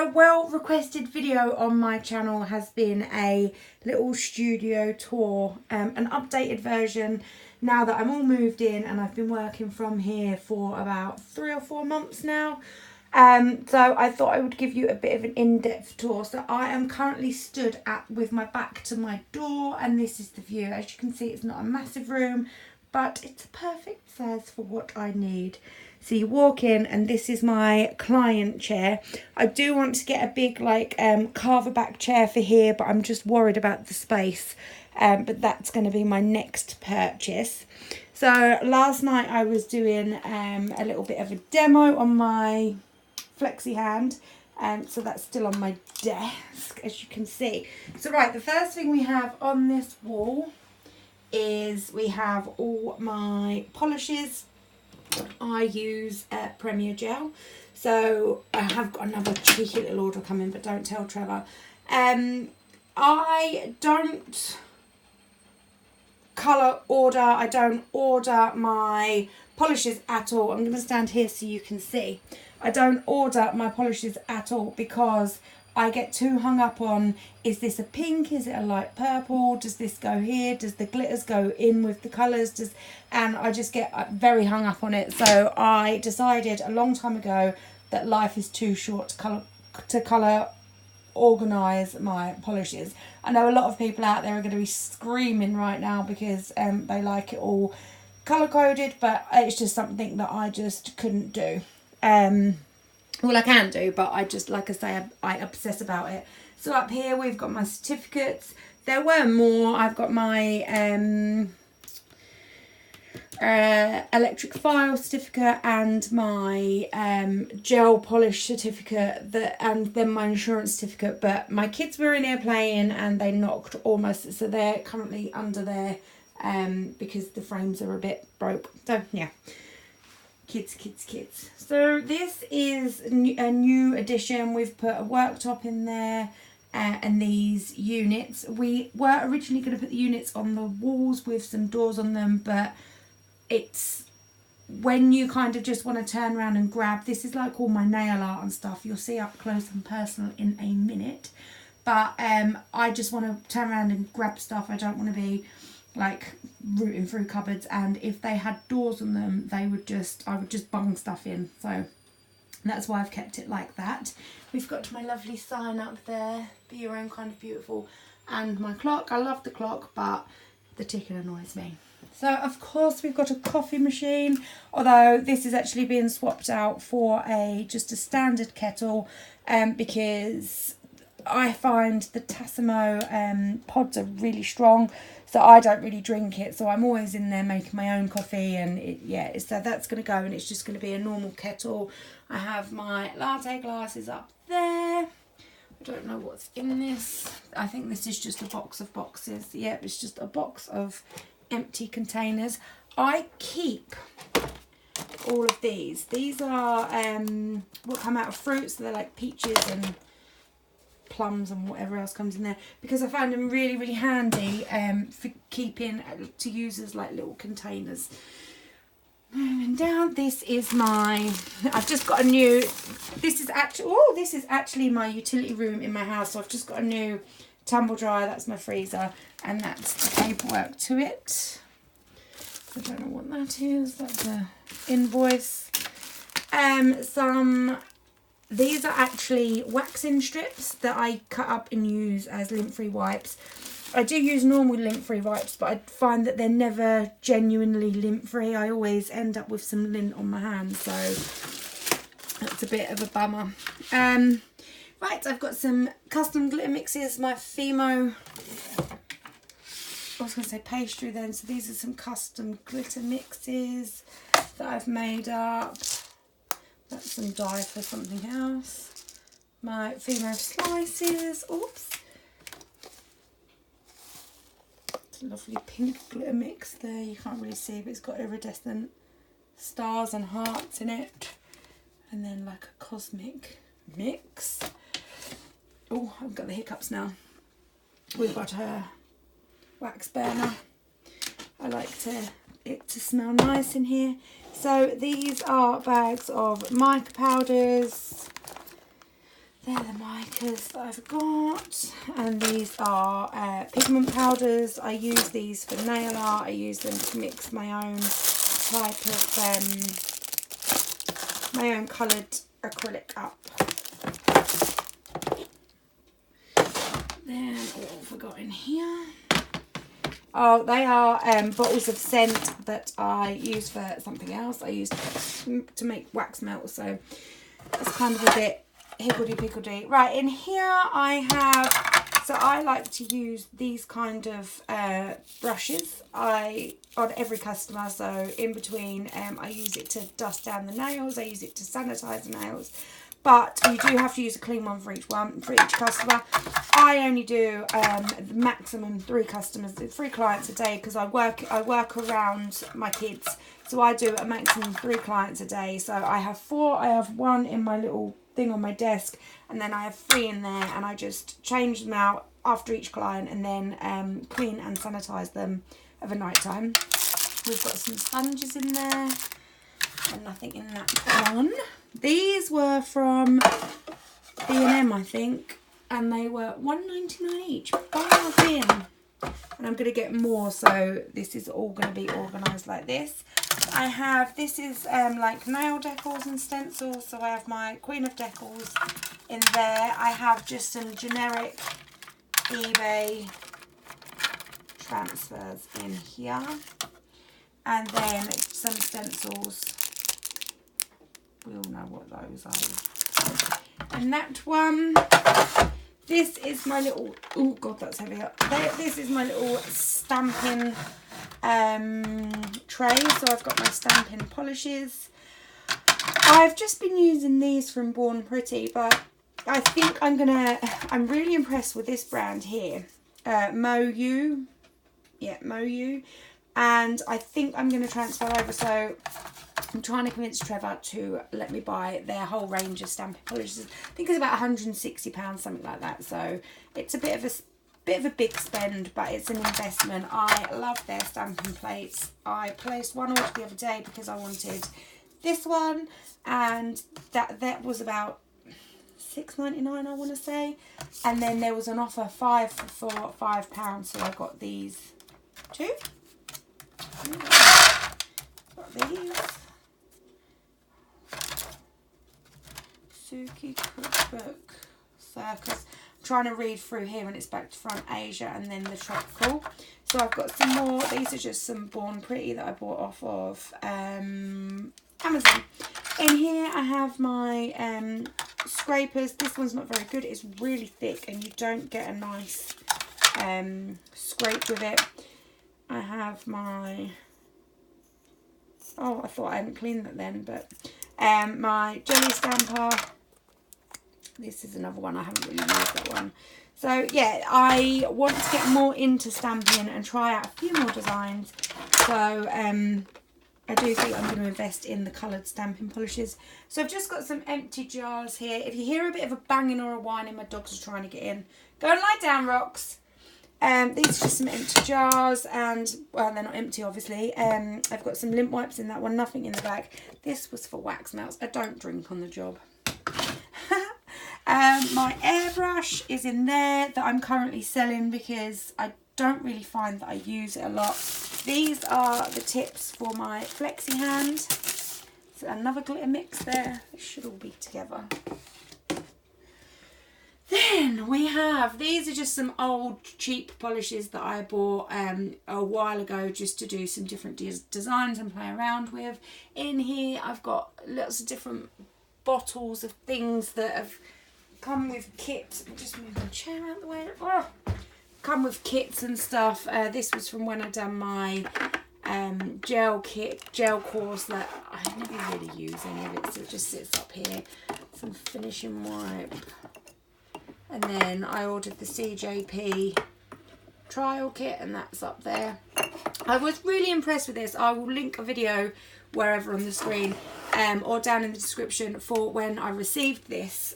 A well requested video on my channel has been a little studio tour, an updated version now that I'm all moved in and I've been working from here for about 3 or 4 months now. So I thought I would give you a bit of an in-depth tour. So I am currently stood with my back to my door, and this is the view. As you can see, it's not a massive room, but it's a perfect size for what I need. So you walk in, and this is my client chair. I do want to get a big carver back chair for here, but I'm just worried about the space. But that's going to be my next purchase. So last night I was doing a little bit of a demo on my flexi hand, so that's still on my desk, as you can see. So right, the first thing we have on this wall is we have all my polishes. I use Premier Gel, so I have got another cheeky little order coming, but don't tell Trevor. I don't colour order, I don't order my polishes at all. I'm going to stand here so you can see. I don't order my polishes at all because I get too hung up on, is this a pink, is it a light purple, does this go here, does the glitters go in with the colours, and I just get very hung up on it. So I decided a long time ago that life is too short to colour organise my polishes. I know a lot of people out there are going to be screaming right now because they like it all colour coded, but it's just something that I just couldn't do. Well, I can do, but I just, like I say, I obsess about it. So up here we've got my certificates. There were more. I've got my electric file certificate and my gel polish certificate, and then my insurance certificate. But my kids were in here playing and they knocked almost, so they're currently under there because the frames are a bit broke. So yeah. Kids. So this is a new addition. We've put a worktop in there and these units. We were originally going to put the units on the walls with some doors on them, but it's when you kind of just want to turn around and grab. This is like all my nail art and stuff. You'll see up close and personal in a minute. But I just want to turn around and grab stuff. I don't want to be like rooting through cupboards, and if they had doors on them I would just bung stuff in, so that's why I've kept it like that. We've got my lovely sign up there, be your own kind of beautiful, and my clock. I love the clock, but the ticking annoys me. So of course we've got a coffee machine, although this is actually being swapped out for just a standard kettle, because I find the Tassimo pods are really strong, so I don't really drink it, so I'm always in there making my own coffee, and so that's going to go, and it's just going to be a normal kettle. I have my latte glasses up there. I don't know what's in this. I think this is just a box of boxes. Yep, it's just a box of empty containers. I keep all of these. These are what come out of fruits, so they're like peaches and plums and whatever else comes in there, because I find them really, really handy for keeping, to use as like little containers. Moving down, this is I've just got a new, this is actually my utility room in my house, so I've just got a new tumble dryer. That's my freezer, and that's the paperwork to it. I don't know what that is. That's a invoice. These are actually waxing strips that I cut up and use as lint-free wipes. I do use normal lint-free wipes, but I find that they're never genuinely lint-free. I always end up with some lint on my hands, so that's a bit of a bummer. Right, I've got some custom glitter mixes. My Fimo, I was going to say pastry then, so these are some custom glitter mixes that I've made up. That's some dye for something else. My Fimo slices. Oops. It's a lovely pink glitter mix there. You can't really see, but it's got iridescent stars and hearts in it. And then like a cosmic mix. Oh, I've got the hiccups now. We've got a wax burner. I like it to smell nice in here. So these are bags of mica powders. they're the micas that I've got, and these are pigment powders. I use these for nail art. I use them to mix my own type of my own coloured acrylic up. Then what have we got in here? Oh, they are bottles of scent that I use for something else. I use to make wax melt, so it's kind of a bit higgledy-piggledy. Right, in here I have, so I like to use these kind of brushes on every customer. So in between, I use it to dust down the nails, I use it to sanitize the nails, but you do have to use a clean one for each customer. I only do the maximum 3 clients a day, because I work around my kids, so I do a maximum 3 clients a day. So I have 4. I have 1 in my little thing on my desk, and then I have 3 in there, and I just change them out after each client, and then clean and sanitize them over night time. We've got some sponges in there, and nothing in that one. These were from B&M, I think, and they were $1.99 each. Bargain. And I'm going to get more, so this is all going to be organised like this. I have, this is like nail decals and stencils, so I have my Queen of Decals in there. I have just some generic eBay transfers in here, and then some stencils. We all know what those are. And that one, this is my little, oh god, that's heavy up. This is my little stamping tray. So I've got my stamping polishes. I've just been using these from Born Pretty, but I think I'm really impressed with this brand here, Moyu. Yeah, Moyu. And I think I'm going to transfer over, so I'm trying to convince Trevor to let me buy their whole range of stamping polishes. I think it's about £160, something like that. So it's a bit of a big spend, but it's an investment. I love their stamping plates. I placed one order the other day because I wanted this one, and that was about £6.99, I want to say. And then there was an offer 5 for £5, so I got these 2. Got these. Suki Cookbook Circus. I'm trying to read through here, and it's back to front Asia and then the tropical. So I've got some more. These are just some Born Pretty that I bought off of Amazon. In here I have my scrapers. This one's not very good. It's really thick and you don't get a nice scrape with it. I have my, oh, I thought I hadn't cleaned that then, but my jelly stamper. This is another one. I haven't really used that one. So yeah, I want to get more into stamping and try out a few more designs. So I do think I'm going to invest in the coloured stamping polishes. So I've just got some empty jars here. If you hear a bit of a banging or a whining, my dogs are trying to get in. Go and lie down, Rox. These are just some empty jars, and well, they're not empty obviously. I've got some lint wipes in that one, nothing in the bag. This was for wax melts. I don't drink on the job. My airbrush is in there that I'm currently selling because I don't really find that I use it a lot. These are the tips for my flexi hand. So another glitter mix there. They should all be together. Then we have, these are just some old cheap polishes that I bought a while ago just to do some different designs and play around with. In here I've got lots of different bottles of things that have come with kits. I'll just move my chair out the way. Oh. Come with kits and stuff. This was from when I done my gel course that I never really use any of it, so it just sits up here. Some finishing wipe. And then I ordered the CJP trial kit, and that's up there. I was really impressed with this. I will link a video wherever on the screen or down in the description for when I received this,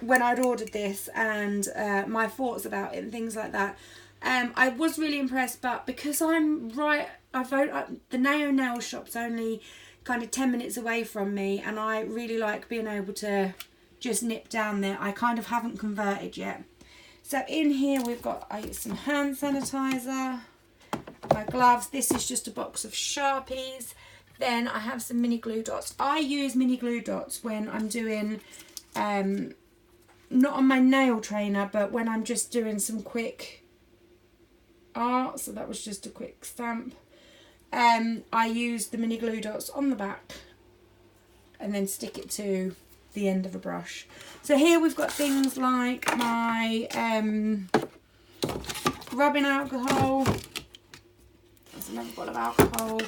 when I'd ordered this, and my thoughts about it and things like that. I was really impressed, but because I'm right, the nail shop's only kind of 10 minutes away from me, and I really like being able to just nip down there. I kind of haven't converted yet. So in here we've got some hand sanitizer, my gloves. This is just a box of Sharpies. Then I have some mini glue dots. I use mini glue dots when I'm doing, not on my nail trainer, but when I'm just doing some quick art. So that was just a quick stamp. I use the mini glue dots on the back and then stick it to the end of a brush. So here we've got things like my rubbing alcohol. There's another bottle of alcohol.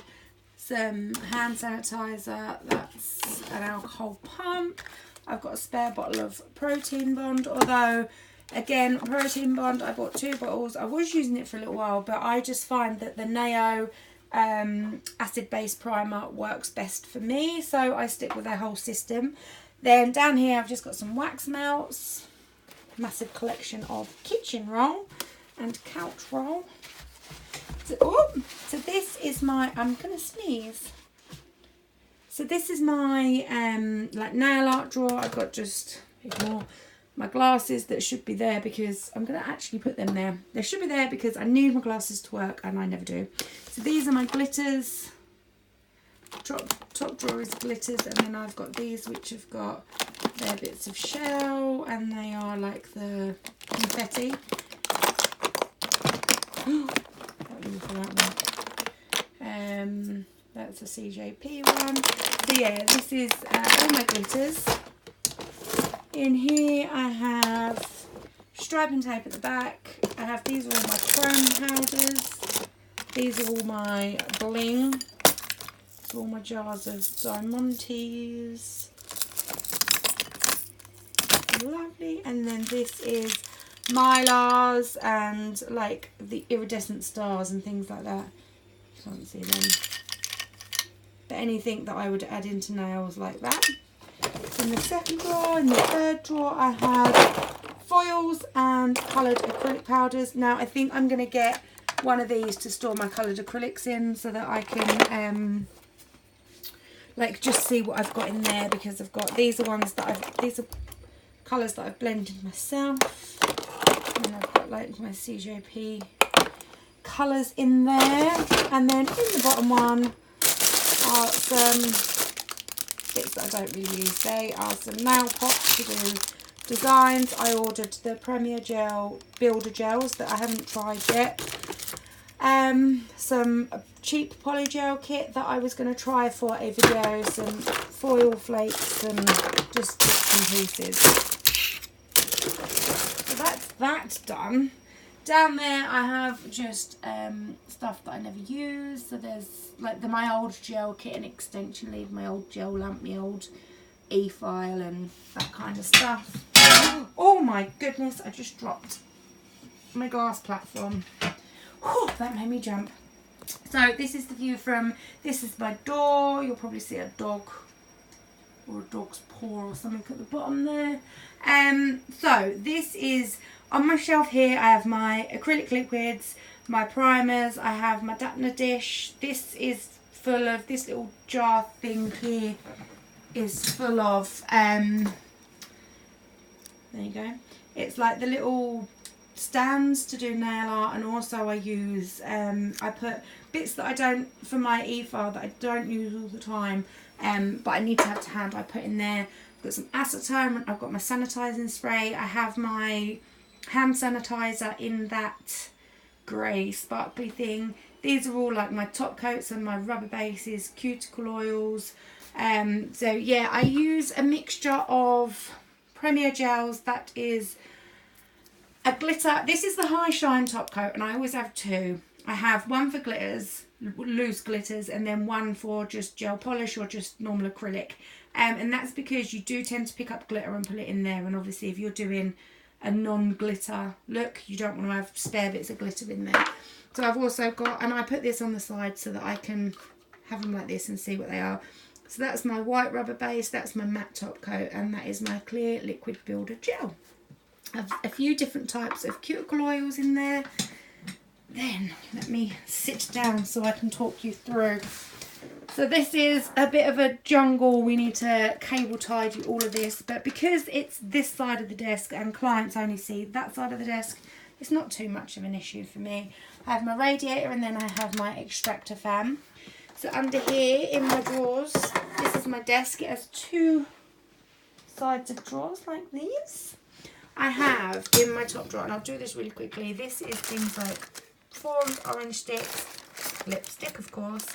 Some hand sanitizer. That's an alcohol pump. I've got a spare bottle of Protein Bond, although again, Protein Bond, I bought 2 bottles. I was using it for a little while, but I just find that the Nao acid base primer works best for me, so I stick with their whole system. Then down here I've just got some wax melts, massive collection of kitchen roll and couch roll. So this is my, I'm gonna sneeze. So this is my like nail art drawer. I've got just, ignore my glasses that should be there because I'm going to actually put them there. They should be there because I need my glasses to work and I never do. So these are my glitters. Top drawer is glitters, and then I've got these which have got their bits of shell and they are like the confetti. That's a CJP one. So yeah, this is all my glitters. In here I have striping tape at the back. I have, these are all my chrome powders. These are all my bling. These are all my jars of diamantes. Lovely. And then this is Mylars and like the iridescent stars and things like that. Can't see them. But anything that I would add into nails like that. In the second drawer, in the third drawer, I have foils and coloured acrylic powders. Now, I think I'm going to get one of these to store my coloured acrylics in so that I can, like, just see what I've got in there, because I've got, these are ones that these are colours that I've blended myself. And I've got, like, my CJP colours in there. And then in the bottom one are some bits that I don't really use. They are some nail pots to do designs. I ordered the Premier Gel Builder Gels that I haven't tried yet. Some cheap polygel kit that I was going to try for a video. Some foil flakes and just bits and pieces. So that's that done. Down there I have just stuff that I never use. So there's like my old gel kit and extension lead, my old gel lamp, my old e-file and that kind of stuff. Oh my goodness, I just dropped my glass platform. Whew, that made me jump. So this is the view from, this is my door. You'll probably see a dog or a dog's paw or something at the bottom there. So this is, on my shelf here I have my acrylic liquids, my primers, I have my Dapner dish. This is full of, this little jar thing here is full of, there you go. It's like the little stands to do nail art, and also I use, I put bits that I don't, for my e-file that I don't use all the time, but I need to have to hand, I put in there. I've got some acetone, I've got my sanitizing spray, I have my hand sanitizer in that grey sparkly thing. These are all like my top coats and my rubber bases, cuticle oils. So yeah, I use a mixture of Premier gels, that is a glitter. This is the High Shine top coat, and I always have 2. I have one for glitters, loose glitters, and then one for just gel polish or just normal acrylic. And that's because you do tend to pick up glitter and put it in there, and obviously if you're doing a non-glitter look, you don't want to have spare bits of glitter in there. So I've also got, and I put this on the side so that I can have them like this and see what they are. So that's my white rubber base, that's my matte top coat, and that is my clear liquid builder gel. I have a few different types of cuticle oils in there. Then let me sit down so I can talk you through. So this is a bit of a jungle. We need to cable tidy all of this, but because it's this side of the desk and clients only see that side of the desk, it's not too much of an issue for me. I have my radiator and then I have my extractor fan. So under here in my drawers, this is my desk. It has two sides of drawers like these. I have in my top drawer, and I'll do this really quickly, this is things like forms, orange sticks, lipstick of course,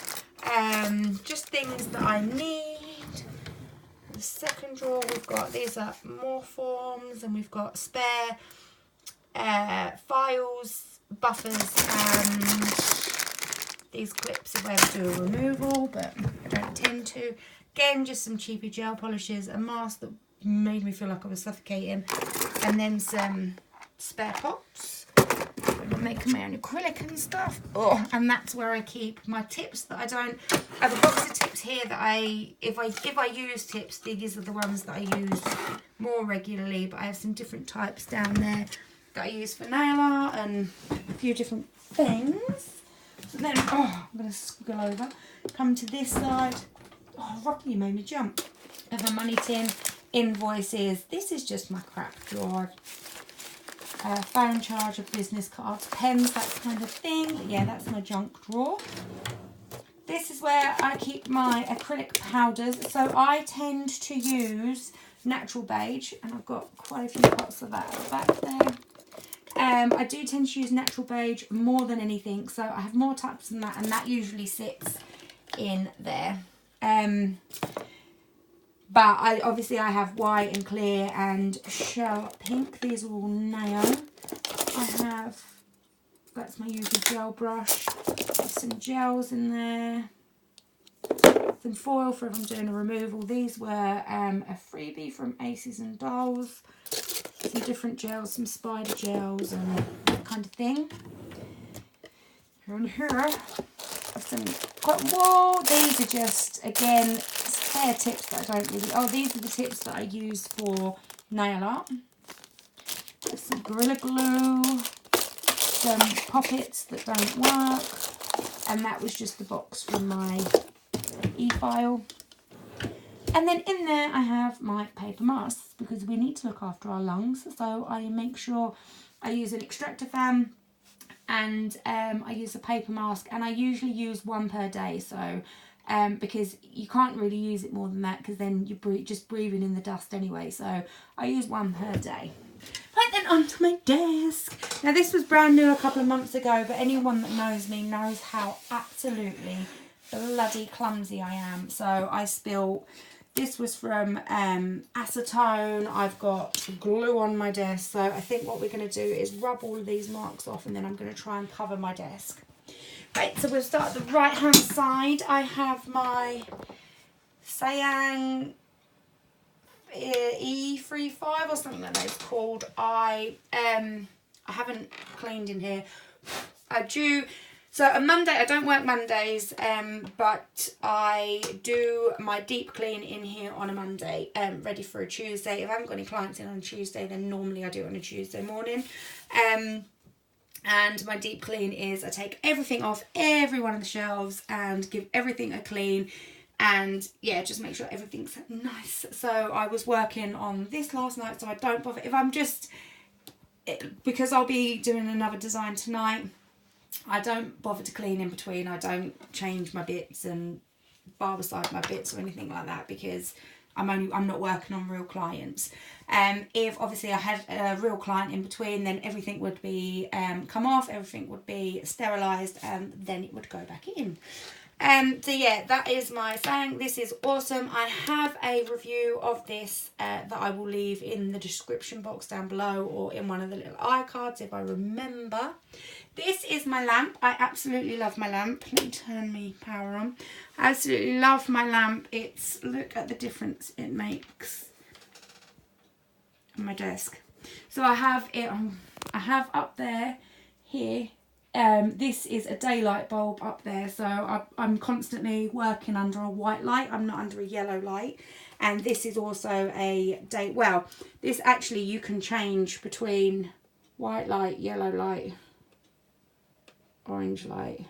just things that I need. The second drawer we've got, these are more forms, and we've got spare files, buffers, and these clips if I ever do a removal, but I don't tend to. Again, just some cheapy gel polishes, a mask that made me feel like I was suffocating, and then some spare pots. I'm making my own acrylic and stuff. Oh, and that's where I keep my tips that I don't. I have a box of tips here that if I use tips, these are the ones that I use more regularly. But I have some different types down there that I use for nail art and a few different things. So then, I'm gonna squiggle over. Come to this side. Oh, Rocky, you made me jump. I have a money tin, invoices. This is just my crap drawer. Phone charger, business cards, pens, that kind of thing. But yeah, that's my junk drawer. This is where I keep my acrylic powders. So I tend to use natural beige, and I've got quite a few pots of that back there. I do tend to use natural beige more than anything. So I have more types than that, and that usually sits in there. But I have white and clear and shell pink. These are all nail. I have, that's my usual gel brush. There's some gels in there. Some foil for if I'm doing a removal. These were a freebie from Aces and Dolls. Some different gels, some spider gels and that kind of thing. And here are some cotton wool. These are just, again, spare tips that I don't really... Oh, these are the tips that I use for nail art. There's some Gorilla Glue, some poppets that don't work, and that was just the box from my e-file. And then in there I have my paper masks, because we need to look after our lungs, so I make sure I use an extractor fan, and I use a paper mask, and I usually use one per day, so because you can't really use it more than that, because then you're just breathing in the dust anyway, so I use one per day. Right then, onto my desk. Now this was brand new a couple of months ago, but anyone that knows me knows how absolutely bloody clumsy I am. So I spilled, this was from acetone. I've got glue on my desk, so I think what we're going to do is rub all of these marks off, and then I'm going to try and cover my desk. Right, so we'll start at the right hand side. I have my Sayang E35 or something like that it's called. I haven't cleaned in here. So a Monday, I don't work Mondays, but I do my deep clean in here on a Monday, ready for a Tuesday. If I haven't got any clients in on a Tuesday, then normally I do it on a Tuesday morning. And my deep clean is I take everything off every one of the shelves and give everything a clean. And yeah, just make sure everything's nice. So I was working on this last night, so I don't bother. If I'm just, because I'll be doing another design tonight, I don't bother to clean in between. I don't change my bits and barbicide my bits or anything like that, because I'm not working on real clients. If obviously I had a real client in between, then everything would be come off, everything would be sterilised, and then it would go back in. So yeah, that is my thing. This is awesome. I have a review of this that I will leave in the description box down below, or in one of the little iCards if I remember. This is my lamp. I absolutely love my lamp. Let me turn my power on. I absolutely love my lamp. It's, look at the difference it makes on my desk. So I have it on, I have up there here. This is a daylight bulb up there, so I'm constantly working under a white light. I'm not under a yellow light. And this is also a day, well, this actually you can change between white light, yellow light, orange light.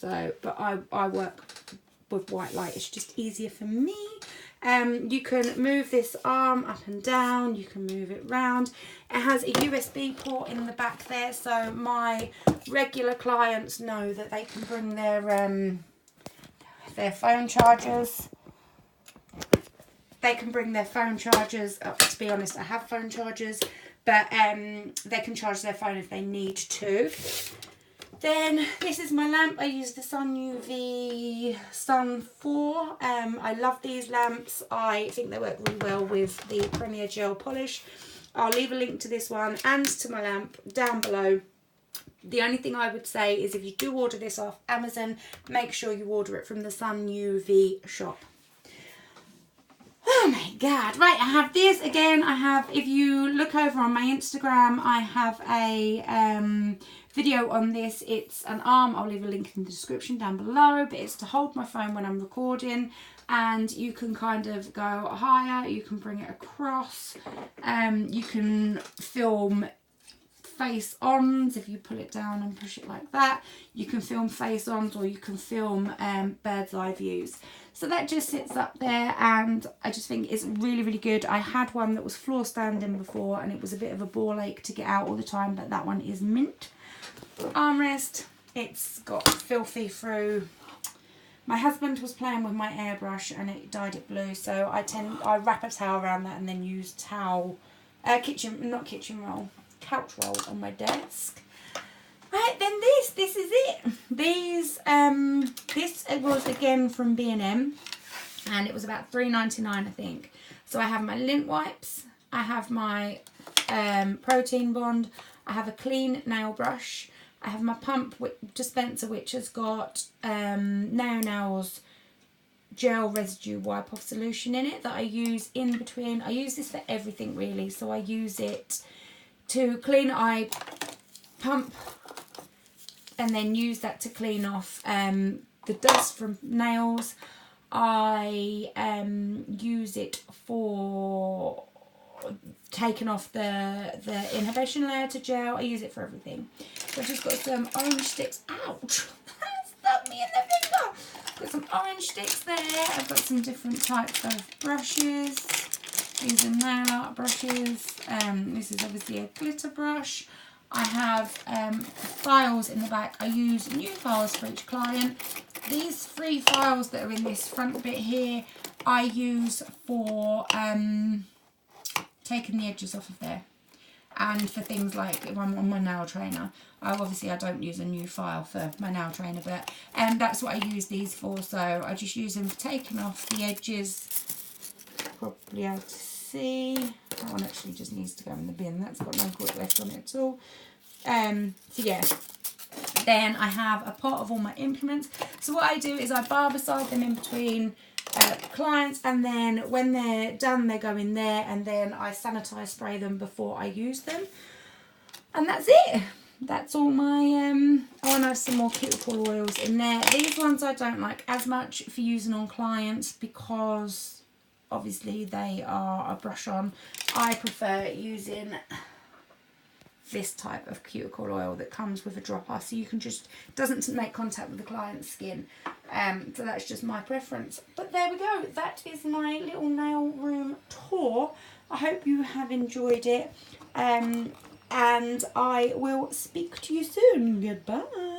So, but I work with white light. It's just easier for me. You can move this arm up and down. You can move it round. It has a USB port in the back there, so my regular clients know that they can bring their phone chargers. They can bring their phone chargers up. To be honest, I have phone chargers, but they can charge their phone if they need to. Then this is my lamp. I use the Sun UV Sun 4. I love these lamps. I think they work really well with the Premier Gel Polish. I'll leave a link to this one and to my lamp down below. The only thing I would say is if you do order this off Amazon, make sure you order it from the Sun UV shop. Oh my god. Right, I have this again. I have, if you look over on my Instagram, I have a video on this. It's an arm. I'll leave a link in the description down below, but it's to hold my phone when I'm recording, and you can kind of go higher, you can bring it across, you can film face ons if you pull it down and push it like that. You can film face ons, or you can film bird's eye views. So that just sits up there, and I just think it's really, really good. I had one that was floor standing before, and it was a bit of a ball ache to get out all the time, but that one is mint. Armrest, it's got filthy through. My husband was playing with my airbrush and it dyed it blue, so I wrap a towel around that and then use couch roll on my desk. Right, then this is it. These this was again from B&M, and it was about £3.99 I think. So I have my lint wipes, I have my protein bond, I have a clean nail brush, I have my pump dispenser, which has got nails gel residue wipe off solution in it that I use in between. I use this for everything really, so I use it to clean. I pump and then use that to clean off the dust from nails. I use it for taking off the inhibition layer to gel. I use it for everything. So I've just got some orange sticks. Ouch! That stuck me in the finger. Got some orange sticks there. I've got some different types of brushes. These are nail art brushes. This is obviously a glitter brush. I have files in the back. I use new files for each client. These 3 files that are in this front bit here, I use for taking the edges off of there, and for things like if I'm on my nail trainer. I don't use a new file for my nail trainer, but that's what I use these for. So I just use them for taking off the edges. Probably able to see. That one actually just needs to go in the bin. That's got no grit left on it at all. So yeah. Then I have a pot of all my implements. So what I do is I barbicide them in between clients, and then when they're done they go in there, and then I sanitize spray them before I use them, and that's it. That's all my oh, and I have some more cuticle oils in there. These ones I don't like as much for using on clients because obviously they are a brush on. I prefer using this type of cuticle oil that comes with a dropper, so you can just, doesn't make contact with the client's skin. So that's just my preference. But there we go. That is my little nail room tour. I hope you have enjoyed it. And I will speak to you soon. Goodbye.